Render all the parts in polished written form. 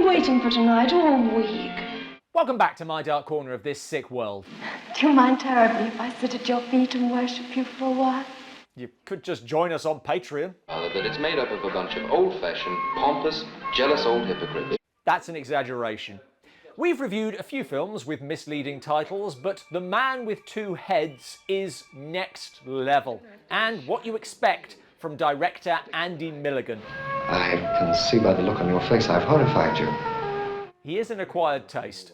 waiting for tonight all week. Welcome back to my dark corner of this sick world. Do you mind terribly if I sit at your feet and worship you for a while? You could just join us on Patreon. That it's made up of a bunch of old-fashioned, pompous, jealous old hypocrites. That's an exaggeration. We've reviewed a few films with misleading titles, but The Man with Two Heads is next level, and what you expect from director Andy Milligan. I can see by the look on your face I've horrified you. He is an acquired taste.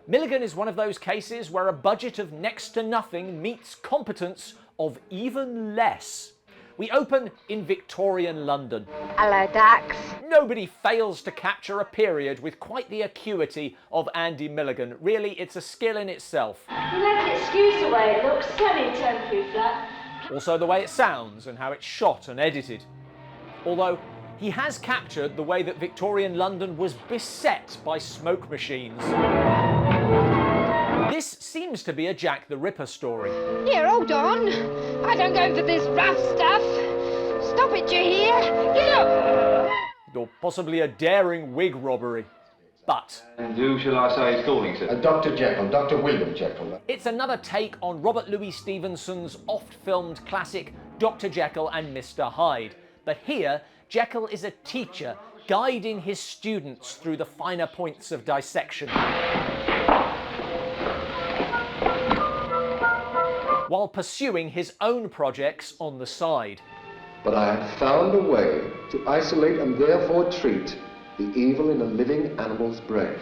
Milligan is one of those cases where a budget of next to nothing meets competence of even less. We open in Victorian London. Hello, Dax. Nobody fails to capture a period with quite the acuity of Andy Milligan. Really, it's a skill in itself. You left excuse away, it looks semi-temporary flat. Also the way it sounds and how it's shot and edited. Although, he has captured the way that Victorian London was beset by smoke machines. This seems to be a Jack the Ripper story. Here, hold on. I don't go for this rough stuff. Stop it, you hear? Get up! Or possibly a daring wig robbery. But And who shall I say is calling, sir? Dr. Jekyll, Dr. William Jekyll. it's another take on Robert Louis Stevenson's oft-filmed classic Dr. Jekyll and Mr. Hyde. But here, Jekyll is a teacher guiding his students through the finer points of dissection, while pursuing his own projects on the side. But I have found a way to isolate and therefore treat the evil in a living animal's brain.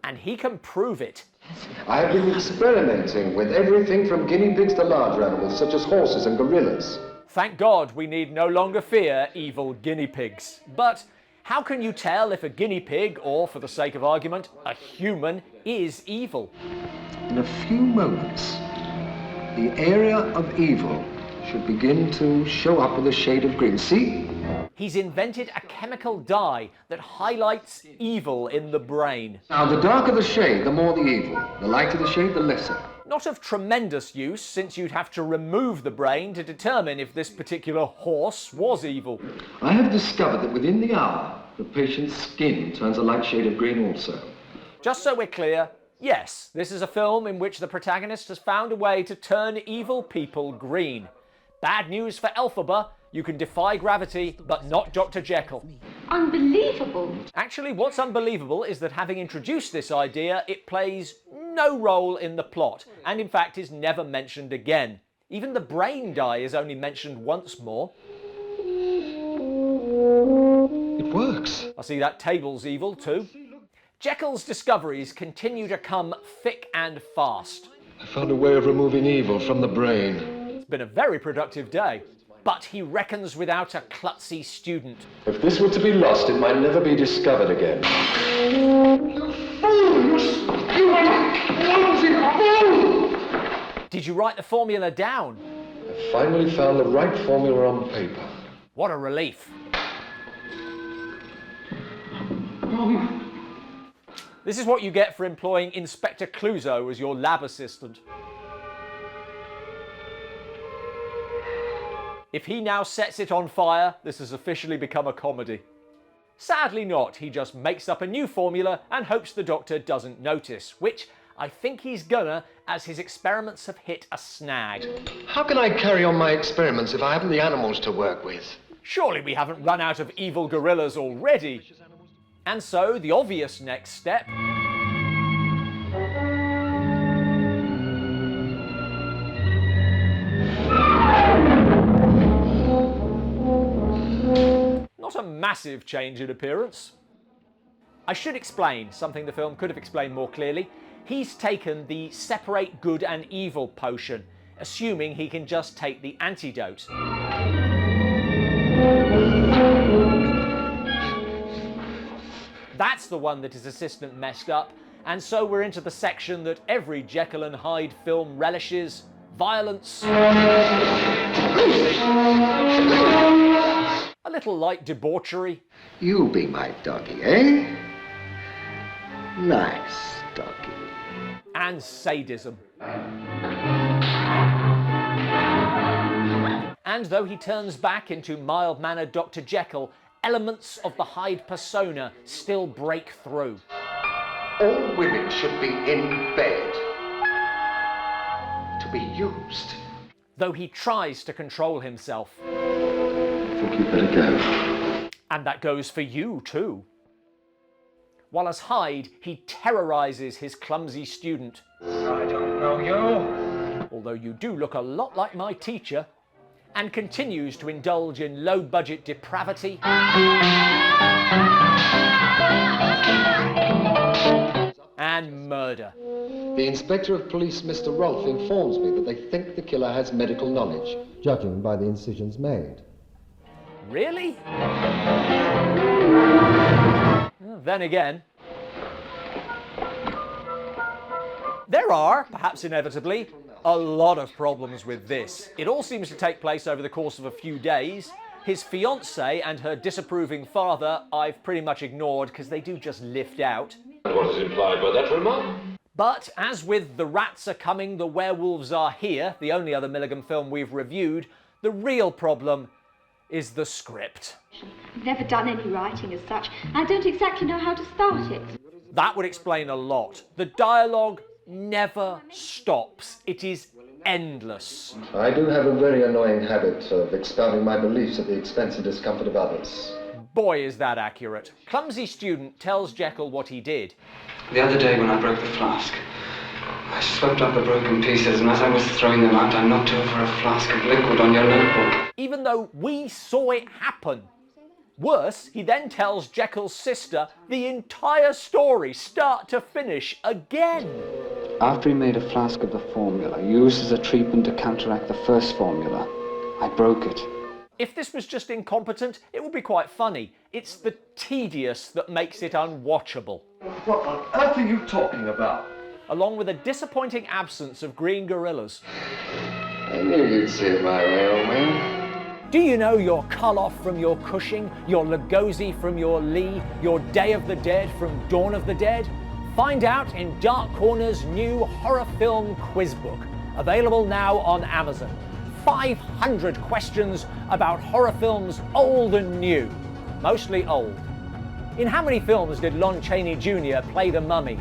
And he can prove it. I have been experimenting with everything from guinea pigs to larger animals such as horses and gorillas. Thank God we need no longer fear evil guinea pigs. But how can you tell if a guinea pig, or for the sake of argument, a human, is evil? In a few moments, the area of evil should begin to show up with a shade of green. See? He's invented a chemical dye that highlights evil in the brain. Now, the darker the shade, the more the evil. The lighter the shade, the lesser. Not of tremendous use, since you'd have to remove the brain to determine if this particular horse was evil. I have discovered that within the hour, the patient's skin turns a light shade of green also. Just so we're clear, yes, this is a film in which the protagonist has found a way to turn evil people green. Bad news for Elphaba, you can defy gravity, but not Dr. Jekyll. Unbelievable. Actually, what's unbelievable is that having introduced this idea, it plays no role in the plot, and in fact is never mentioned again. Even the brain dye is only mentioned once more. It works. I see that table's evil too. Jekyll's discoveries continue to come thick and fast. I found a way of removing evil from the brain. It's been a very productive day. But he reckons without a klutzy student. If this were to be lost, it might never be discovered again. Did you write the formula down? I finally found the right formula on paper. What a relief. This is what you get for employing Inspector Clouseau as your lab assistant. If he now sets it on fire, this has officially become a comedy. Sadly not, he just makes up a new formula and hopes the doctor doesn't notice, which I think he's gonna, as his experiments have hit a snag. How can I carry on my experiments if I haven't the animals to work with? Surely we haven't run out of evil gorillas already. And so, the obvious next step not a massive change in appearance. I should explain something the film could have explained more clearly. He's taken the separate good and evil potion, assuming he can just take the antidote. That's the one that his assistant messed up, and so we're into the section that every Jekyll and Hyde film relishes: violence, a little light debauchery. You be my doggy, eh? Nice doggy. And sadism. And though he turns back into mild-mannered Dr. Jekyll, elements of the Hyde persona still break through. All women should be in bed to be used. Though he tries to control himself. I think you'd better go. And that goes for you too. While as Hyde, he terrorises his clumsy student. I don't know you. Although you do look a lot like my teacher, and continues to indulge in low-budget depravity and murder. The Inspector of Police, Mr. Rolfe, informs me that they think the killer has medical knowledge, judging by the incisions made. Really? Well, then again, there are, perhaps inevitably, a lot of problems with this. It all seems to take place over the course of a few days. His fiancée and her disapproving father I've pretty much ignored because they do just lift out. What is implied by that remark? But as with The Rats Are Coming, The Werewolves Are Here, the only other Milligan film we've reviewed, the real problem is the script. I've never done any writing as such. I don't exactly know how to start it. That would explain a lot. The dialogue never stops. It is endless. I do have a very annoying habit of expounding my beliefs at the expense and discomfort of others. Boy, is that accurate. Clumsy student tells Jekyll what he did. The other day when I broke the flask, I swept up the broken pieces, and as I was throwing them out, I knocked over a flask of liquid on your notebook. Even though we saw it happen. Worse, he then tells Jekyll's sister the entire story, start to finish, again. After he made a flask of the formula, used as a treatment to counteract the first formula, I broke it. If this was just incompetent, it would be quite funny. It's the tedious that makes it unwatchable. What on earth are you talking about? Along with a disappointing absence of green gorillas. I knew you'd see it my way, old man. Do you know your Karloff from your Cushing, your Lugosi from your Lee, your Day of the Dead from Dawn of the Dead? Find out in Dark Corner's new horror film quiz book, available now on Amazon. 500 questions about horror films old and new, mostly old. In how many films did Lon Chaney Jr. play the mummy?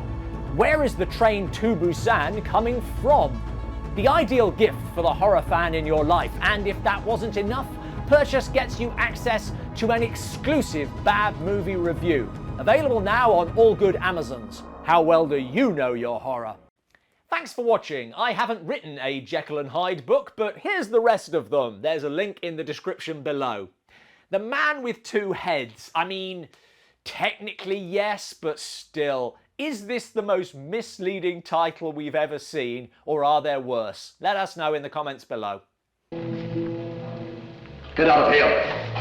Where is the train to Busan coming from? The ideal gift for the horror fan in your life, and if that wasn't enough, purchase gets you access to an exclusive bad movie review, available now on all good Amazons. How well do you know your horror? Thanks for watching. I haven't written a Jekyll and Hyde book, but here's the rest of them. There's a link in the description below. The Man with Two Heads. I mean, technically yes, but still. Is this the most misleading title we've ever seen, or are there worse? Let us know in the comments below. Get out of here.